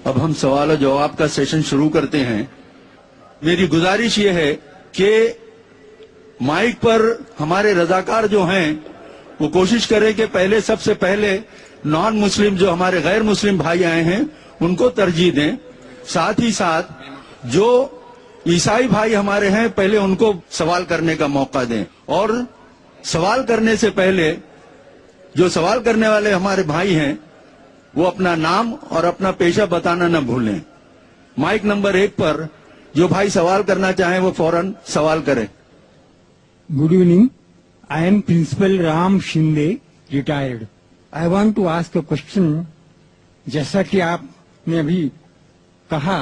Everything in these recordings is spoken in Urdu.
اب ہم سوال و جواب کا سیشن شروع کرتے ہیں. میری گزارش یہ ہے کہ مائک پر ہمارے رضاکار جو ہیں وہ کوشش کریں کہ پہلے سب سے پہلے نان مسلم جو ہمارے غیر مسلم بھائی آئے ہیں ان کو ترجیح دیں. ساتھ ہی ساتھ جو عیسائی بھائی ہمارے ہیں پہلے ان کو سوال کرنے کا موقع دیں. اور سوال کرنے سے پہلے جو سوال کرنے والے ہمارے بھائی ہیں وہ اپنا نام اور اپنا پیشہ بتانا نہ بھولیں. مائک نمبر 1 پر جو بھائی سوال کرنا چاہیں وہ فوراً سوال کریں. Good evening. I am Principal Ram Shinde, retired. I want to ask a question. جیسا کہ آپ نے ابھی کہا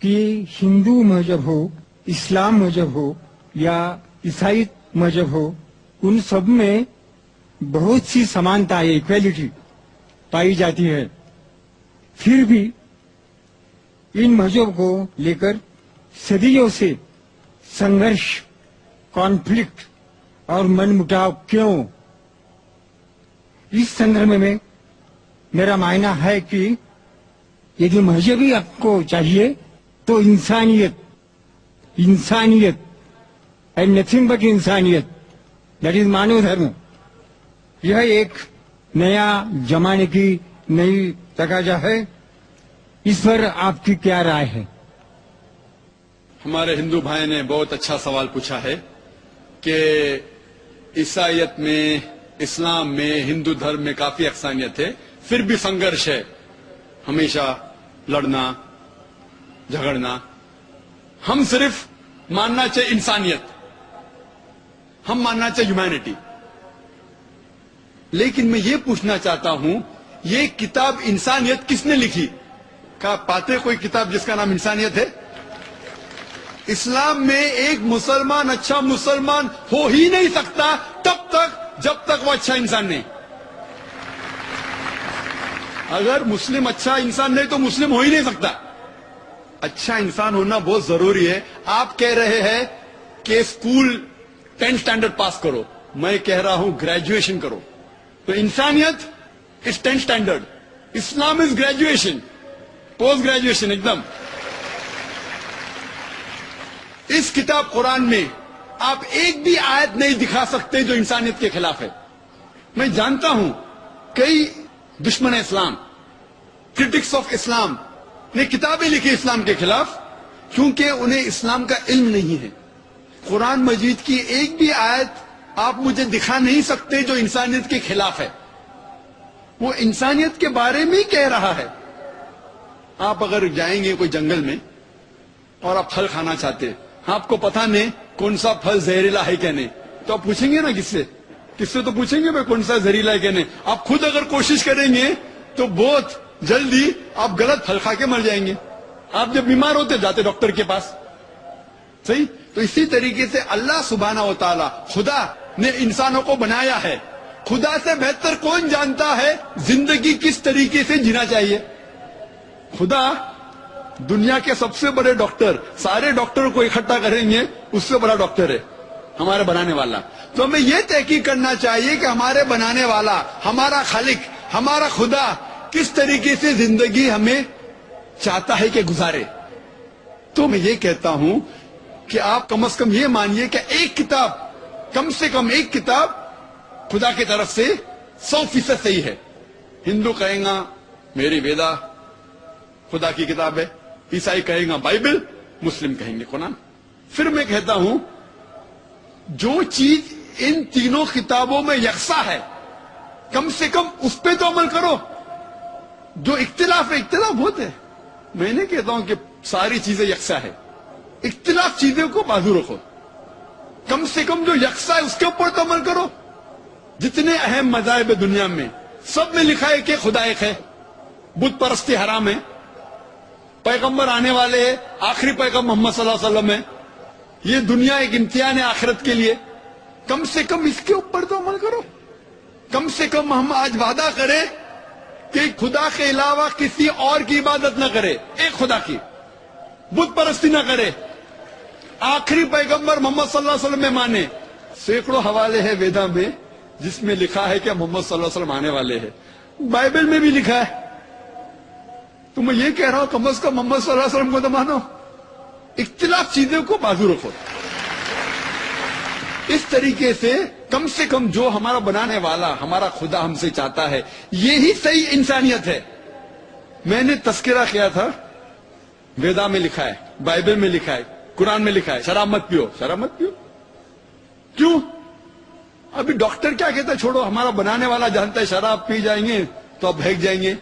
کہ ہندو مذہب ہو، اسلام مذہب ہو یا عیسائی مذہب ہو، ان سب میں بہت سی سمانتا ایکویلٹی پائی جاتی ہے. پھر بھی ان مذہب کو لے کر صدیوں سے سنگھرش، کانفلکٹ اور من مٹاؤ کیوں؟ اس سندرب میں میرا معنی ہے کہ یدی مذہبی آپ کو چاہیے تو انسانیت اینڈ نتھنگ بٹ انسانیت، دیٹ از مانو دھرم. یہ ایک نیا زمانے کی نئی تقاضا ہے. اس پر آپ کی کیا رائے ہے؟ ہمارے ہندو بھائی نے بہت اچھا سوال پوچھا ہے کہ عیسائیت میں، اسلام میں، ہندو دھرم میں کافی یکسانیت ہے، پھر بھی سنگھرش ہے، ہمیشہ لڑنا جھگڑنا. ہم صرف ماننا چاہیے انسانیت، ہم ماننا چاہیے ہیومینٹی. لیکن میں یہ پوچھنا چاہتا ہوں، یہ کتاب انسانیت کس نے لکھی؟ کیا پاتے کوئی کتاب جس کا نام انسانیت ہے؟ اسلام میں ایک مسلمان اچھا مسلمان ہو ہی نہیں سکتا جب تک وہ اچھا انسان نہیں. اگر مسلم اچھا انسان نہیں تو مسلم ہو ہی نہیں سکتا. اچھا انسان ہونا بہت ضروری ہے. آپ کہہ رہے ہیں کہ اسکول 10 اسٹینڈرڈ پاس کرو، میں کہہ رہا ہوں گریجویشن کرو. تو انسانیت از 10 اسٹینڈرڈ، اسلام از گریجویشن، پوسٹ گریجویشن ایک دم. اس کتاب قرآن میں آپ ایک بھی آیت نہیں دکھا سکتے جو انسانیت کے خلاف ہے. میں جانتا ہوں کئی دشمن اسلام، کرٹکس آف اسلام نے کتابیں لکھی اسلام کے خلاف کیونکہ انہیں اسلام کا علم نہیں ہے. قرآن مجید کی ایک بھی آیت آپ مجھے دکھا نہیں سکتے جو انسانیت کے خلاف ہے. وہ انسانیت کے بارے میں ہی کہہ رہا ہے. آپ اگر جائیں گے کوئی جنگل میں اور آپ پھل کھانا چاہتے، آپ کو پتہ نہیں کون سا پھل زہریلا ہے کہ نہیں، تو آپ پوچھیں گے نا کس سے تو پوچھیں گے بھائی کون سا زہریلا ہے کہ نہیں. آپ خود اگر کوشش کریں گے تو بہت جلدی آپ غلط پھل کھا کے مر جائیں گے. آپ جب بیمار ہوتے جاتے ڈاکٹر کے پاس. صحیح؟ تو اسی طریقے سے اللہ سبحانہ و تعالی خدا نے انسانوں کو بنایا ہے. خدا سے بہتر کون جانتا ہے زندگی کس طریقے سے جینا چاہیے؟ خدا دنیا کے سب سے بڑے ڈاکٹر، سارے ڈاکٹر کو اکٹھا کریں گے اس سے بڑا ڈاکٹر ہے ہمارے بنانے والا. تو ہمیں یہ تحقیق کرنا چاہیے کہ ہمارے بنانے والا، ہمارا خالق، ہمارا خدا کس طریقے سے زندگی ہمیں چاہتا ہے کہ گزارے. تو میں یہ کہتا ہوں کہ آپ کم از کم یہ مانیے کہ ایک کتاب، کم سے کم ایک کتاب خدا کی طرف سے 100% صحیح ہے. ہندو کہیں گا میری ویدا خدا کی کتاب ہے، عیسائی کہیں گا بائبل، مسلم کہیں گے قرآن. پھر میں کہتا ہوں جو چیز ان تینوں کتابوں میں یکساں ہے کم سے کم اس پہ تو عمل کرو. جو اختلاف ہے، اختلاف بہت ہے، میں نہیں کہتا ہوں کہ ساری چیزیں یکساں ہے، اختلاف چیزوں کو بازو رکھو. کم سے کم جو یکساں ہے اس کے اوپر تو عمل کرو. جتنے اہم مذاہب دنیا میں سب میں لکھا ہے کہ خدا ایک ہے، بت پرستی حرام ہے، پیغمبر آنے والے ہیں، آخری پیغمبر محمد صلی اللہ علیہ وسلم ہے، یہ دنیا ایک امتحان ہے آخرت کے لیے. کم سے کم اس کے اوپر تو عمل کرو. کم سے کم ہم آج وعدہ کریں کہ خدا کے علاوہ کسی اور کی عبادت نہ کرے، ایک خدا کی، بت پرستی نہ کرے، آخری پیغمبر محمد صلی اللہ علیہ وسلم میں مانے. سینکڑوں حوالے ہیں ویدا میں جس میں لکھا ہے کہ محمد صلی اللہ علیہ وسلم آنے والے ہیں. بائبل میں بھی لکھا ہے. تو میں یہ کہہ رہا ہوں کم از کم محمد صلی اللہ علیہ وسلم کو تو مانو. اختلاف چیزوں کو بازو رکھو. اس طریقے سے کم جو ہمارا بنانے والا ہمارا خدا ہم سے چاہتا ہے یہی صحیح انسانیت ہے. میں نے تذکرہ کیا تھا, ویدا میں لکھا ہے, بائبل میں لکھا ہے, قرآن میں لکھا ہے, شراب مت پیو. شراب مت پیو کیوں؟ ابھی ڈاکٹر کیا کہتا ہے, چھوڑو, ہمارا بنانے والا جانتا ہے شراب پی جائیں گے تو آپ بھیگ جائیں گے,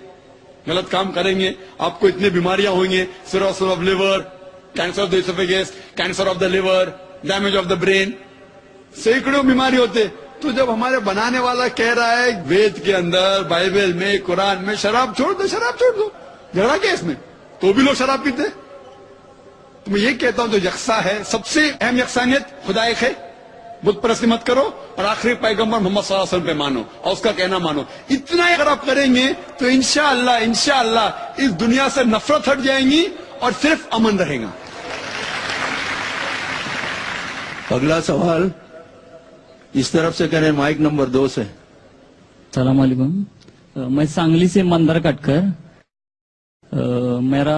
غلط کام کریں گے, آپ کو اتنی بیماریاں ہوئیں گے, cirrhosis of liver, cancer of the oesophagus, cancer of the liver, damage of the brain, سینکڑوں بیماری ہوتے. تو جب ہمارے بنانے والا کہہ رہا ہے وید کے اندر, بائبل میں, قرآن میں, شراب چھوڑ دو, شراب چھوڑ دو, جھگڑا کیا اس میں؟ تو بھی لوگ شراب پیتے. تو میں یہ کہتا ہوں جو یکساں ہے, سب سے اہم یکسانیت خدا ایک ہے, بت پرستی مت کرو, اور آخری پیغمبر محمد صلی اللہ علیہ وسلم پہ مانو اور اس کا کہنا مانو. اتنا اگر آپ کریں گے تو انشاءاللہ اس دنیا سے نفرت ہٹ جائیں گی اور صرف امن رہے گا. اگلا سوال اس طرف سے کریں, مائک نمبر 2 سے. السلام علیکم, میں سانگلی سے مندر کٹکر, میرا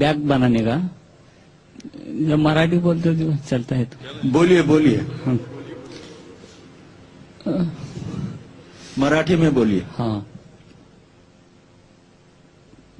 بیگ بنانے کا. جب مراٹھی بولتے ہو چلتا ہے تو بولیے بولیے, مراٹھی میں بولیے. ہاں,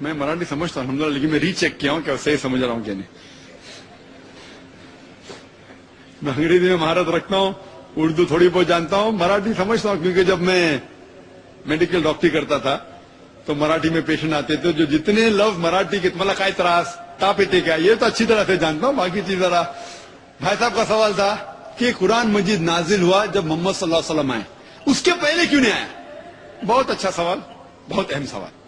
میں مراٹھی سمجھتا ہوں الحمدللہ, لیکن میں ری چیک کیا ہوں کہ صحیح سمجھ رہا ہوں کہ نہیں. میں انگریزی میں مہارت رکھتا ہوں, اردو تھوڑی بہت جانتا ہوں, مراٹھی سمجھتا ہوں, کیونکہ جب میں میڈیکل ڈاکٹری کرتا تھا تو مراٹھی میں پیشنٹ آتے تھے جو جتنے لفظ مراٹھی کے مطلب کائی تراس تاپیتے کیا, یہ تو اچھی طرح سے جانتا ہوں. باقی چیز ذرا, بھائی صاحب کا سوال تھا کہ قرآن مجید نازل ہوا جب محمد صلی اللہ علیہ وسلم آئے, اس کے پہلے کیوں نہیں آیا؟ بہت اچھا سوال, بہت اہم سوال.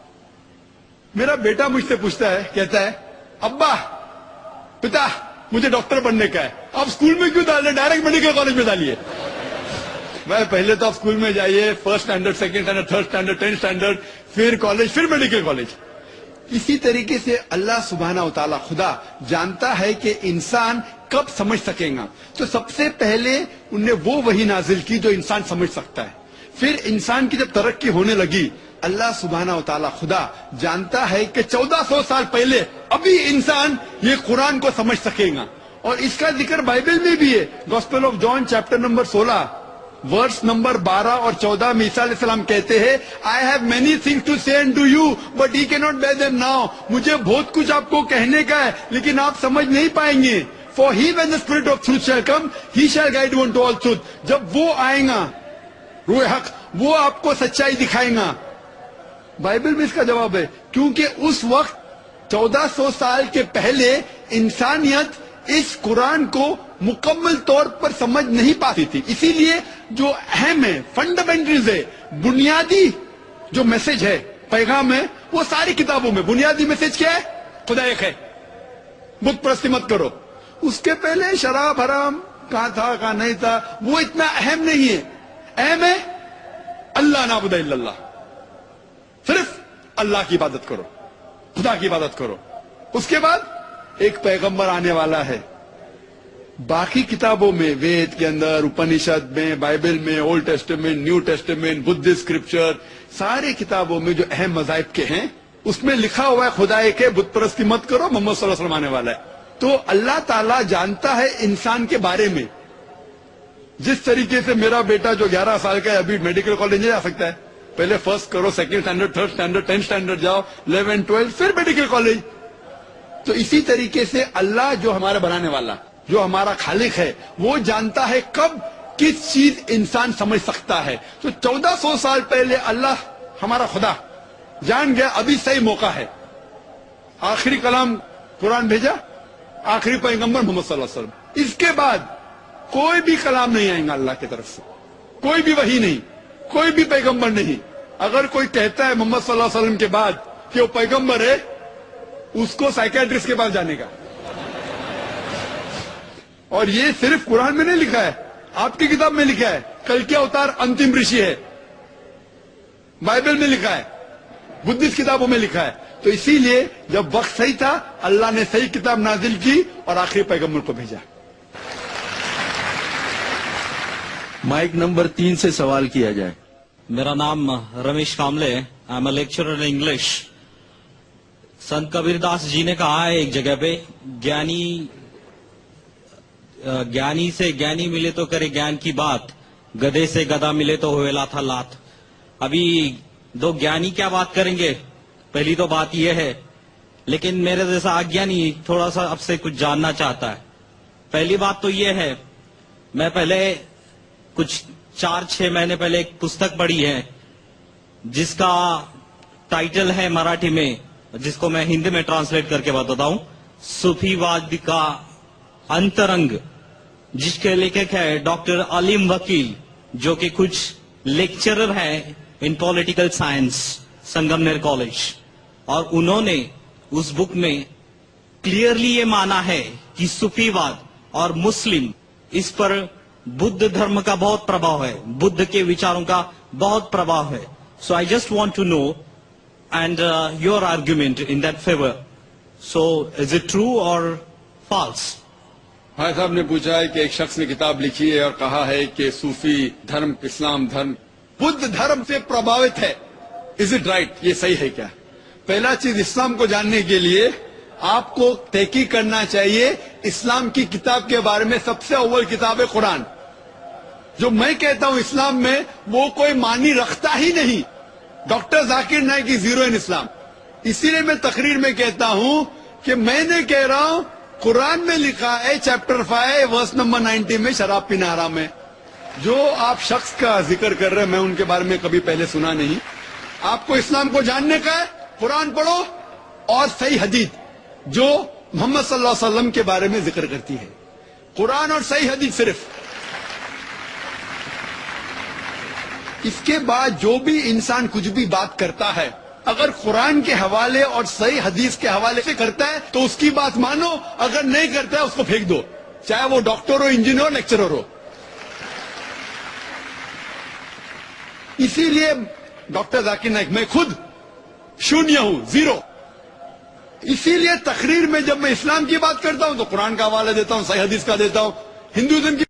میرا بیٹا مجھ سے پوچھتا ہے, کہتا ہے ابا پتا مجھے ڈاکٹر بننے کا ہے, آپ اسکول میں کیوں ڈالے, ڈائریکٹ میڈیکل کالج میں ڈالیے. میں پہلے تو آپ اسکول میں جائیے, first standard, second standard, third standard, 10th standard, پھر کالج, پھر میڈیکل کالج. اسی طریقے سے اللہ سبحانہ و تعالیٰ خدا جانتا ہے کہ انسان کب سمجھ سکے گا, تو سب سے پہلے انہوں نے وہ وحی نازل کی جو انسان سمجھ سکتا ہے. پھر انسان کی جب ترقی ہونے لگی, اللہ سبحانہ و تعالیٰ خدا جانتا ہے کہ 1400 سال پہلے ابھی انسان یہ قرآن کو سمجھ سکے گا. اور اس کا ذکر بائبل میں بھی ہے. Gospel of John chapter number 16 verse number 12 اور 14 میں عیسیٰ علیہ السلام کہتے ہیں, I have many things to say unto you but ye cannot bear them now. مجھے بہت کچھ آپ کو کہنے کا ہے لیکن آپ سمجھ نہیں پائیں گے. For he when the spirit of truth shall come, he shall guide you unto all truth. جب وہ آئے گا روح حق, وہ آپ کو سچائی دکھائے گا. بائبل میں اس کا جواب ہے, کیونکہ اس وقت 1400 سال کے پہلے انسانیت اس قرآن کو مکمل طور پر سمجھ نہیں پاتی تھی. اسی لیے جو اہم ہے, فنڈامنٹلز ہے, بنیادی جو میسج ہے, پیغام ہے, وہ ساری کتابوں میں بنیادی میسج کیا ہے؟ خدا ایک ہے, بت پرستی مت کرو. اس کے پہلے شراب حرام کہاں تھا کہاں نہیں تھا وہ اتنا اہم نہیں ہے. اہم ہے اللہ نعبد الا اللہ, صرف اللہ کی عبادت کرو, خدا کی عبادت کرو. اس کے بعد ایک پیغمبر آنے والا ہے. باقی کتابوں میں, وید کے اندر, اپنشد میں, بائبل میں, اولڈ ٹیسٹمنٹ, نیو ٹیسٹمنٹ, بدھ اسکرپچر, سارے کتابوں میں جو اہم مذاہب کے ہیں اس میں لکھا ہوا ہے خدا ایک ہے, بت پرستی مت کرو, محمد صلی اللہ علیہ وسلم آنے والا ہے. تو اللہ تعالیٰ جانتا ہے انسان کے بارے میں. جس طریقے سے میرا بیٹا جو 11 سال کا ہے ابھی میڈیکل کالج نہیں جا سکتا ہے, پہلے فرسٹ کرو, second standard, third standard, 10th standard جاؤ, 11, 12, پھر میڈیکل کالج. تو اسی طریقے سے اللہ جو ہمارا بنانے والا, جو ہمارا خالق ہے, وہ جانتا ہے کب کس چیز انسان سمجھ سکتا ہے. تو 1400 سال پہلے اللہ ہمارا خدا جان گیا ابھی صحیح موقع ہے. آخری کلام قرآن بھیجا, آخری پیغمبر محمد صلی اللہ علیہ وسلم. اس کے بعد کوئی بھی کلام نہیں آئے گا اللہ کی طرف سے, کوئی بھی وحی نہیں, کوئی بھی پیغمبر نہیں. اگر کوئی کہتا ہے محمد صلی اللہ علیہ وسلم کے بعد کہ وہ پیغمبر ہے, اس کو سائیکیٹرسٹ کے پاس جانے کا. اور یہ صرف قرآن میں نہیں لکھا ہے, آپ کی کتاب میں لکھا ہے. کل کے اوتار انتم رشی ہے, بائبل میں لکھا ہے, بدھسٹ کتابوں میں لکھا ہے. تو اسی لیے جب وقت صحیح تھا اللہ نے صحیح کتاب نازل کی اور آخری پیغمبر کو بھیجا. مائک نمبر 3 سے سوال کیا جائے. میرا نام Ramesh Kamble, I am a lecturer in English. Sant Kabir Das جی نے کہا ہے ایک جگہ پہ, گیانی سے گیانی ملے تو کرے گیان کی بات, گدے سے گدا ملے تو ہوئے لا تھا لات. ابھی دو گیانی کیا بات کریں گے, پہلی تو بات یہ ہے. لیکن میرے جیسا اگیانی تھوڑا سا اب سے کچھ جاننا چاہتا ہے. پہلی بات تو یہ ہے, میں پہلے کچھ 4-6 مہینے پہلے ایک پستک پڑھی ہے جس کا ٹائٹل ہے مراٹھی میں, جس کو میں ہندی میں ٹرانسلیٹ کر کے بتاتا ہوں, صوفی واد کا انترنگ, جس کے لیکھک ہے ڈاکٹر علیم وکیل, جو کہ کچھ لیکچرر ہیں ان پولیٹیکل سائنس سنگمنیر کالج. اور انہوں نے اس بک میں کلیئرلی یہ مانا ہے کہ صوفی واد اور مسلم, اس پر بدھ دھرم کا بہت پربھاؤ ہے, بدھ کے وچاروں کا بہت پربھاؤ ہے. So I just want to know and your argument in that favour. So is it true or false? بھائی صاحب نے پوچھا ہے کہ ایک شخص نے کتاب لکھی ہے اور کہا ہے کہ صوفی دھرم اسلام دھرم بدھ دھرم سے پربھاوت ہے. Is it right? یہ صحیح ہے کیا؟ پہلا چیز, اسلام کو جاننے کے لیے آپ کو تحقیق کرنا چاہیے. اسلام کی کتاب کے بارے میں سب سے اول کتاب ہے قرآن. جو میں کہتا ہوں اسلام میں, وہ کوئی معنی رکھتا ہی نہیں. ڈاکٹر ذاکر نائک کی زیرو ان اسلام. اسی لیے میں تقریر میں کہتا ہوں کہ میں نے کہہ رہا ہوں قرآن میں لکھا ہے چیپٹر 5 ورس نمبر 90 میں شراب پینا حرام ہے. جو آپ شخص کا ذکر کر رہے ہیں, میں ان کے بارے میں کبھی پہلے سنا نہیں. آپ کو اسلام کو جاننے کا ہے, قرآن پڑھو اور صحیح حدیث جو محمد صلی اللہ علیہ وسلم کے بارے میں ذکر کرتی ہے. قرآن اور صحیح حدیث صرف. اس کے بعد جو بھی انسان کچھ بھی بات کرتا ہے, اگر قرآن کے حوالے اور صحیح حدیث کے حوالے سے کرتا ہے تو اس کی بات مانو, اگر نہیں کرتا ہے اس کو پھینک دو, چاہے وہ ڈاکٹر ہو, انجینئر ہو, لیکچرر ہو. اسی لیے ڈاکٹر ذاکر نائک, میں خود شونیہ ہوں, زیرو. اسی لیے تقریر میں جب میں اسلام کی بات کرتا ہوں تو قرآن کا حوالہ دیتا ہوں, صحیح حدیث کا دیتا ہوں. ہندوازم کی